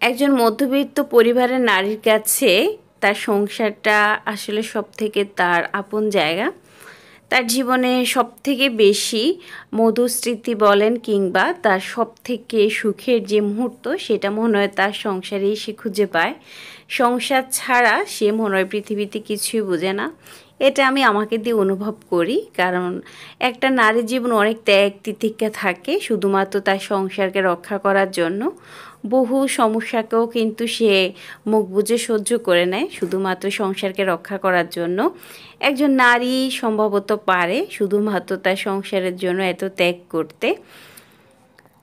একজন মধ্যবিত্ত পরিবারের নারীর কাছে তার সংসারটা আসলে সবথেকে তার আপন জায়গা। তার জীবনে সবথেকে বেশি মধুর স্মৃতি বলেন কিংবা তার সবথেকে সুখের যে মুহূর্ত সেটা মনে হয় তার সংসারেই সে খুঁজে পায়। সংসার ছাড়া সে মনে হয় পৃথিবীতে কিছুই বোঝে না। এটা আমি আমাকে দিয়ে অনুভব করি, কারণ একটা নারীর জীবন অনেক ত্যাগ তিতিক্ষা থাকে শুধুমাত্র তার সংসারকে রক্ষা করার জন্য। বহু সমস্যাকেও কিন্তু সে মুখ বুজে সহ্য করে নেয় শুধুমাত্র সংসারকে রক্ষা করার জন্য। একজন নারী সম্ভবত পারে শুধুমাত্র তার সংসারের জন্য এত ত্যাগ করতে।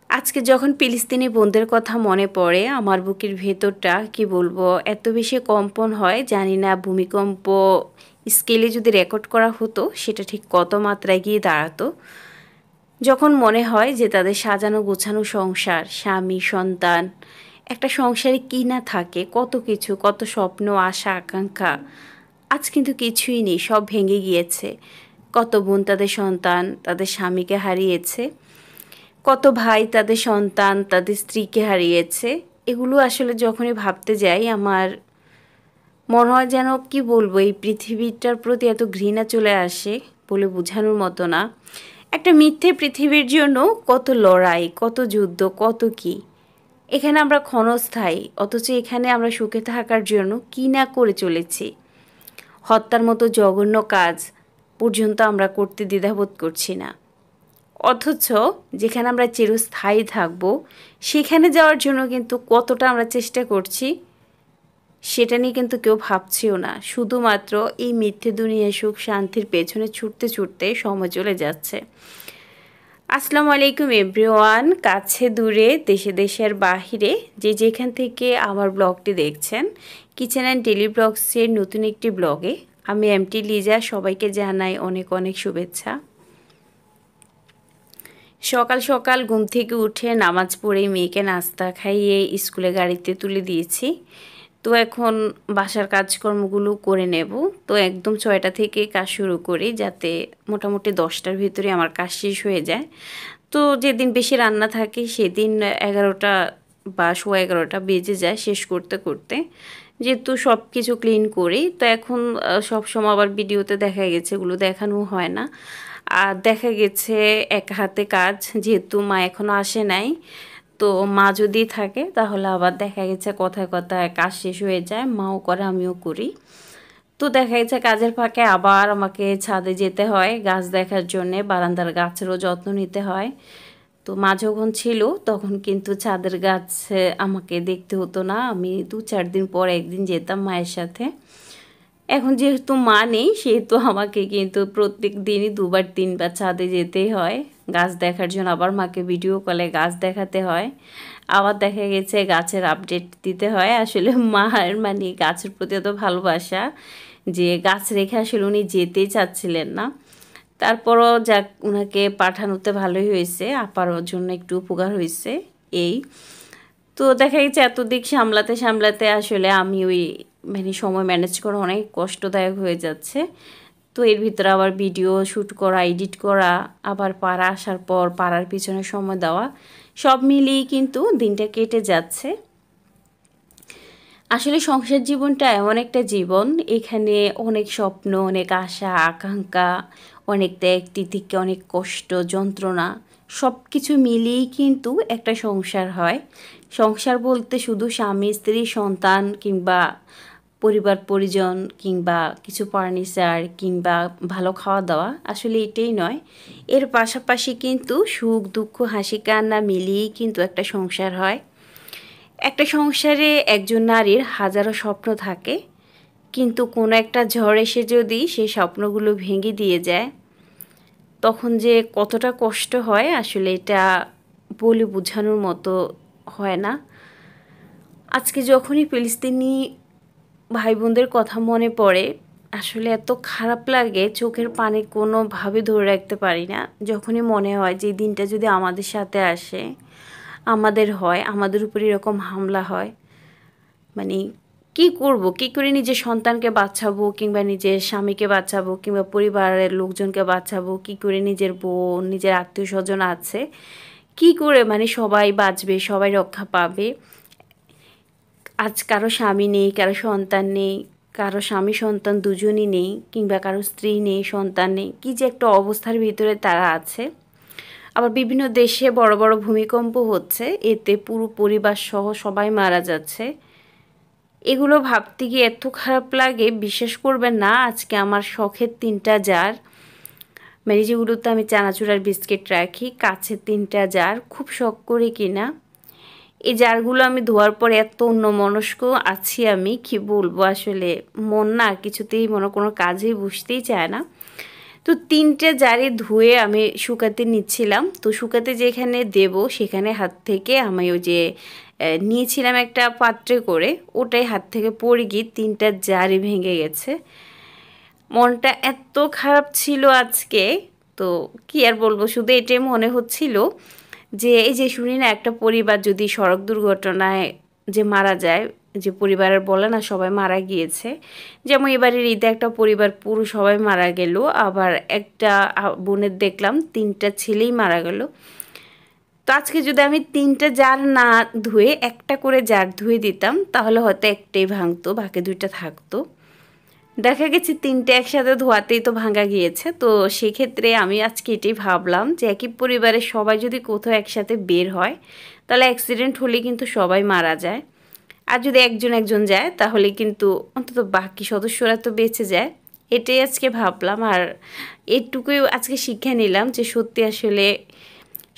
আজকে যখন ফিলিস্তিনি বোনদের কথা মনে পড়ে আমার বুকের ভেতরটা কি বলবো এত বেশি কম্পন হয়, জানি না ভূমিকম্প স্কেলে যদি রেকর্ড করা হতো সেটা ঠিক কত মাত্রায় গিয়ে দাঁড়াতো। যখন মনে হয় যে তাদের সাজানো গোছানো সংসার, স্বামী, সন্তান, একটা সংসারে কী না থাকে, কত কিছু, কত স্বপ্ন, আশা, আকাঙ্ক্ষা, আজ কিন্তু কিছুই নেই, সব ভেঙে গিয়েছে। কত বোন তাদের সন্তান, তাদের স্বামীকে হারিয়েছে, কত ভাই তাদের সন্তান, তাদের স্ত্রীকে হারিয়েছে। এগুলো আসলে যখনই ভাবতে যাই আমার মনে হয় যেন কি বলবো, এই পৃথিবীটার প্রতি এত ঘৃণা চলে আসে বলে বোঝানোর মতো না। একটা মিথ্যে পৃথিবীর জন্য কত লড়াই, কত যুদ্ধ, কত কি। এখানে আমরা ক্ষণস্থায়ী, অথচ এখানে আমরা সুখে থাকার জন্য কী না করে চলেছি। হত্যার মতো জঘন্য কাজ পর্যন্ত আমরা করতে দ্বিধাবোধ করছি না। অথচ যেখানে আমরা চিরস্থায়ী থাকবো সেখানে যাওয়ার জন্য কিন্তু কতটা আমরা চেষ্টা করছি সেটা নিয়ে কিন্তু কেউ ভাবছেও না। শুধুমাত্র এই মিথ্যে দুনিয়ায় সুখ শান্তির পেছনে ছুটতে ছুটতে সময় চলে যাচ্ছে। আসসালামু আলাইকুম এভরিওয়ান, কাছে দূরে দেশে দেশের বাহিরে যে যেখান থেকে আমার ব্লগটি দেখছেন, কিচেন অ্যান্ড ডেলি ব্লগসের নতুন একটি ব্লগে আমি এমটি লিজা সবাইকে জানাই অনেক অনেক শুভেচ্ছা। সকাল সকাল ঘুম থেকে উঠে নামাজ পড়ে মেয়েকে নাস্তা খাইয়ে স্কুলে গাড়িতে তুলে দিয়েছি। তো এখন বাসার কাজকর্মগুলো করে নেব। তো একদম 6টা থেকে কাজ শুরু করি যাতে মোটামুটি 10টার ভিতরে আমার কাজ শেষ হয়ে যায়। তো যেদিন বেশি রান্না থাকে সেদিন 11টা বা 11:15 বেজে যায় শেষ করতে করতে, যেহেতু সব কিছু ক্লিন করি। তো এখন সবসময় আবার ভিডিওতে দেখা গেছে এগুলো দেখানো হয় না। আর দেখা গেছে এক হাতে কাজ, যেহেতু মা এখনও আসে নাই, তো মা যদি থাকে তাহলে আবার দেখা গেছে কথায় কথায় কাজ শেষ হয়ে যায়, মাও করে আমিও করি। তো দেখা গেছে কাজের ফাঁকে আবার আমাকে ছাদে যেতে হয় গাছ দেখার জন্যে, বারান্দার গাছেরও যত্ন নিতে হয়। তো মা যখন ছিল তখন কিন্তু ছাদের গাছ আমাকে দেখতে হতো না, আমি 2-4 দিন পর একদিন যেতাম মায়ের সাথে। এখন যেহেতু মা নেই সেহেতু আমাকে কিন্তু প্রত্যেক দিনই 2-3বার ছাদে যেতেই হয় গাছ দেখার জন্য। আবার মাকে ভিডিও কলে গাছ দেখাতে হয়, আবার দেখা গেছে গাছের আপডেট দিতে হয়। আসলে মার মানে গাছের প্রতি এত ভালোবাসা যে গাছ রেখে আসলে উনি যেতেই চাচ্ছিলেন না। তারপরও যাক, ওনাকে পাঠানোতে ভালোই হয়েছে, আপার জন্য একটু উপকার হয়েছে এই। তো দেখা গেছে এত দিক সামলাতে সামলাতে আসলে আমি ওই মানে সময় ম্যানেজ করা অনেক কষ্টদায়ক হয়ে যাচ্ছে। তো এর ভিতরে আবার ভিডিও শ্যুট করা, এডিট করা, আবার পাড়া আসার পর পাড়ার পিছনে সময় দেওয়া, সব মিলিয়েই কিন্তু দিনটা কেটে যাচ্ছে। আসলে সংসার জীবনটা এমন একটা জীবন, এখানে অনেক স্বপ্ন, অনেক আশা আকাঙ্ক্ষা, অনেক ত্যাগ তিতিক্ষা, অনেক কষ্ট যন্ত্রণা, সব কিছু মিলিয়েই কিন্তু একটা সংসার হয়। সংসার বলতে শুধু স্বামী স্ত্রী সন্তান কিংবা পরিবার পরিজন কিংবা কিছু ফার্নিচার কিংবা ভালো খাওয়া দাওয়া আসলে এটাই নয়। এর পাশাপাশি কিন্তু সুখ দুঃখ হাসি কান্না মিলিয়েই কিন্তু একটা সংসার হয়। একটা সংসারে একজন নারীর হাজারো স্বপ্ন থাকে, কিন্তু কোনো একটা ঝড় এসে যদি সেই স্বপ্নগুলো ভেঙে দিয়ে যায় তখন যে কতটা কষ্ট হয় আসলে এটা বলে বোঝানোর মতো হয় না। আজকে যখনই ফিলিস্তিনি ভাই বোনদের কথা মনে পড়ে আসলে এত খারাপ লাগে, চোখের পানি কোনোভাবে ধরে রাখতে পারি না। যখনই মনে হয় যে দিনটা যদি আমাদের সাথে আসে, আমাদের হয়, আমাদের উপর এরকম হামলা হয়, মানে কি করব, কি করে নিজের সন্তানকে বাঁচাবো কিংবা নিজের স্বামীকে বাঁচাবো কিংবা পরিবারের লোকজনকে বাঁচাবো, কি করে নিজের বোন নিজের আত্মীয় স্বজন আছে কি করে মানে সবাই বাঁচবে, সবাই রক্ষা পাবে। আজ কারো স্বামী নেই, কারো সন্তান নেই, কারো স্বামী সন্তান দুজনই নেই, কিংবা কারো স্ত্রী নেই, সন্তান নেই, কী যে একটা অবস্থার ভিতরে তারা আছে। আবার বিভিন্ন দেশে বড় বড় ভূমিকম্প হচ্ছে, এতে পুরো পরিবার সহ সবাই মারা যাচ্ছে। এগুলো ভাবতে গিয়ে এত খারাপ লাগে, বিশ্বাস করবেন না। আজকে আমার শখের 3টা জার, মানে যেগুলোতে আমি চানাচুরার বিস্কিট রাখি, কাছের 3টা জার খুব শখ করে কিনা। এই জারগুলো আমি ধোয়ার পরে এত অন্যমনস্ক আছি, আমি কি বলবো আসলে, মন না কিছুতেই কোনো কাজেই বসতেই চায় না। তো 3টে জারই ধুয়ে আমি শুকাতে নিচ্ছিলাম। তো শুকাতে যেখানে দেব সেখানে হাত থেকে আমি ওই যে নিয়েছিলাম একটা পাত্রে করে, ওটাই হাত থেকে পড়ে গিয়ে 3টা জারই ভেঙে গেছে। মনটা এত খারাপ ছিল আজকে, তো কি আর বলবো, শুধু এটাই মনে হচ্ছিল যে এই যে শুনি না, একটা পরিবার যদি সড়ক দুর্ঘটনায় যে মারা যায়, যে পরিবারের বলে না সবাই মারা গিয়েছে, যেমন এবারের ঈদে একটা পরিবার পুরো সবাই মারা গেল, আবার একটা বোনের দেখলাম 3টা ছেলেই মারা গেল। তো আজকে যদি আমি 3টা জার না ধুয়ে একটা করে জার ধুয়ে দিতাম, তাহলে হয়তো একটাই ভাঙতো, বাকি 2টা থাকতো। দেখা গেছে 3টে একসাথে ধোয়াতেই তো ভাঙা গিয়েছে। তো সেক্ষেত্রে আমি আজকে এটাই ভাবলাম যে একই পরিবারের সবাই যদি কোথাও একসাথে বের হয়, তাহলে অ্যাক্সিডেন্ট হলে কিন্তু সবাই মারা যায়। আর যদি একজন একজন যায় তাহলে কিন্তু অন্তত বাকি সদস্যরা তো বেঁচে যায়। এটাই আজকে ভাবলাম, আর এটুকুই আজকে শিক্ষা নিলাম যে সত্যি আসলে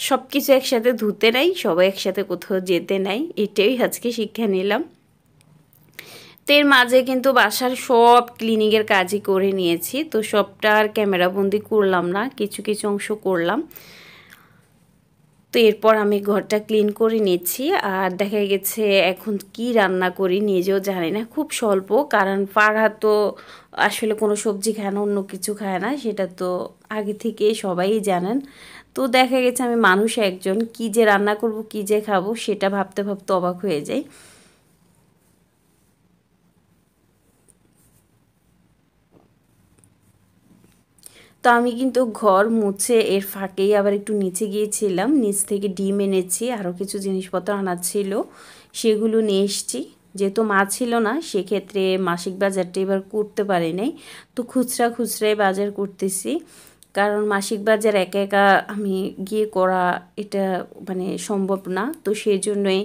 সব কিছু একসাথে ধুতে নাই, সবাই একসাথে কোথাও যেতে নাই। এটাই আজকে শিক্ষা নিলাম। তো এর মাঝে কিন্তু বাসার সব ক্লিনিংয়ের কাজই করে নিয়েছি, তো সবটা আর ক্যামেরাবন্দি করলাম না, কিছু কিছু অংশ করলাম। তো এরপর আমি ঘরটা ক্লিন করে নিচ্ছি। আর দেখা গেছে এখন কি রান্না করি নিজেও জানি না, খুব স্বল্প, কারণ ফারহা তো আসলে কোনো সবজি খায় না, অন্য কিছু খায় না, সেটা তো আগে থেকেই সবাই জানেন। তো দেখা গেছে আমি মানুষ একজন, কি যে রান্না করব, কি যে খাবো, সেটা ভাবতে ভাবতে অবাক হয়ে যাই। তো আমি কিন্তু ঘর মুছে এর ফাঁকেই আবার একটু নিচে গিয়েছিলাম, নিচ থেকে ডিম এনেছি, আরও কিছু জিনিসপত্র আনার ছিল, সেগুলো নিয়ে এসছি। যেহেতু মা ছিল না, সেক্ষেত্রে মাসিক বাজারটা এবার করতে পারি নাই, তো খুচরা খুচরাই বাজার করতেছি। কারণ মাসিক বাজার একা একা আমি গিয়ে করা এটা মানে সম্ভব না, তো সেই জন্যই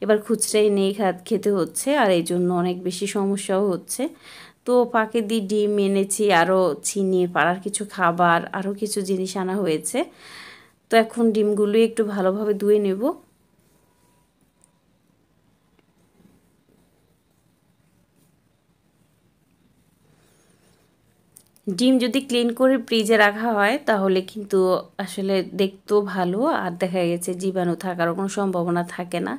এবার খুচরাই নেই খেতে হচ্ছে, আর এই জন্য অনেক বেশি সমস্যাও হচ্ছে। তো ফাঁকে দিয়ে ডিম এনেছি, আরও চিনি, পাড়ার কিছু খাবার, আরও কিছু জিনিস আনা হয়েছে। তো এখন ডিমগুলোই একটু ভালোভাবে ধুয়ে নেব। ডিম যদি ক্লিন করে ফ্রিজে রাখা হয় তাহলে কিন্তু আসলে দেখতেও ভালো, আর দেখা গেছে জীবাণু থাকারও কোনো সম্ভাবনা থাকে না।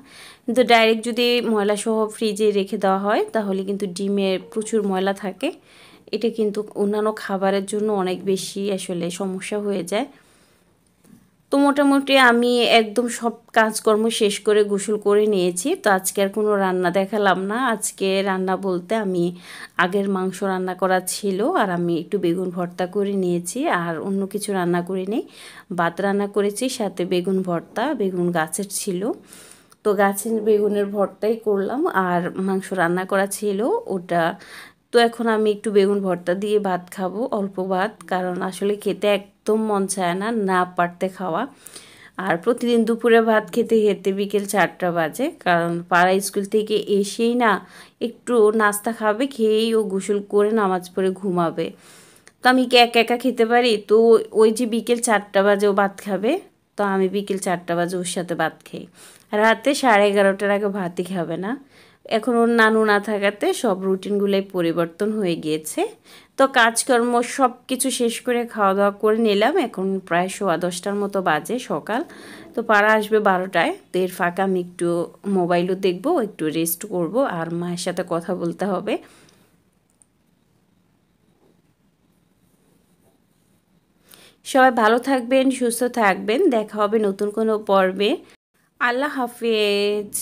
কিন্তু ডাইরেক্ট যদি ময়লা সহ ফ্রিজে রেখে দেওয়া হয় তাহলে কিন্তু ডিমে প্রচুর ময়লা থাকে, এটা কিন্তু অন্যান্য খাবারের জন্য অনেক বেশি আসলে সমস্যা হয়ে যায়। তো মোটামুটি আমি একদম সব কাজকর্ম শেষ করে গোসল করে নিয়েছি। তো আজকে আর কোনো রান্না দেখালাম না। আজকে রান্না বলতে আমি আগের মাংস রান্না করা ছিল, আর আমি একটু বেগুন ভর্তা করে নিয়েছি, আর অন্য কিছু রান্না করিনি। ভাত রান্না করেছি, সাথে বেগুন ভর্তা, বেগুন গাছের ছিল, তো গাছের বেগুনের ভর্তাই করলাম, আর মাংস রান্না করা ছিল ওটা। তো এখন আমি একটু বেগুন ভর্তা দিয়ে ভাত খাবো, অল্প ভাত, কারণ আসলে খেতে একদম মন চায় না, না পারতে খাওয়া। আর প্রতিদিন দুপুরে ভাত খেতে খেতে বিকেল 4টা বাজে, কারণ পাড়া স্কুল থেকে এসেই না একটু নাস্তা খাবে, খেয়েই ও গোসল করে নামাজ পড়ে ঘুমাবে। তো আমি কি একা একা খেতে পারি? তো ওই যে বিকেল 4টা বাজে ও ভাত খাবে, তো আমি বিকেল 4টা বাজে ওর সাথে ভাত খাই। রাতে 11:30টার আগে ভাতই খাবে না। এখন ওর নানু না থাকাতে সব রুটিনগুলোই পরিবর্তন হয়ে গিয়েছে। তো কাজকর্ম সব কিছু শেষ করে খাওয়া দাওয়া করে নিলাম, এখন প্রায় 10:15টার মতো বাজে সকাল। তো পাড়া আসবে 12টায়, তো এর ফাঁকে আমি একটু মোবাইলও দেখবো, একটু রেস্ট করব, আর মায়ের সাথে কথা বলতে হবে। সবাই ভালো থাকবেন, সুস্থ থাকবেন, দেখা হবে নতুন কোনো পর্বে। আল্লাহ হাফেজ।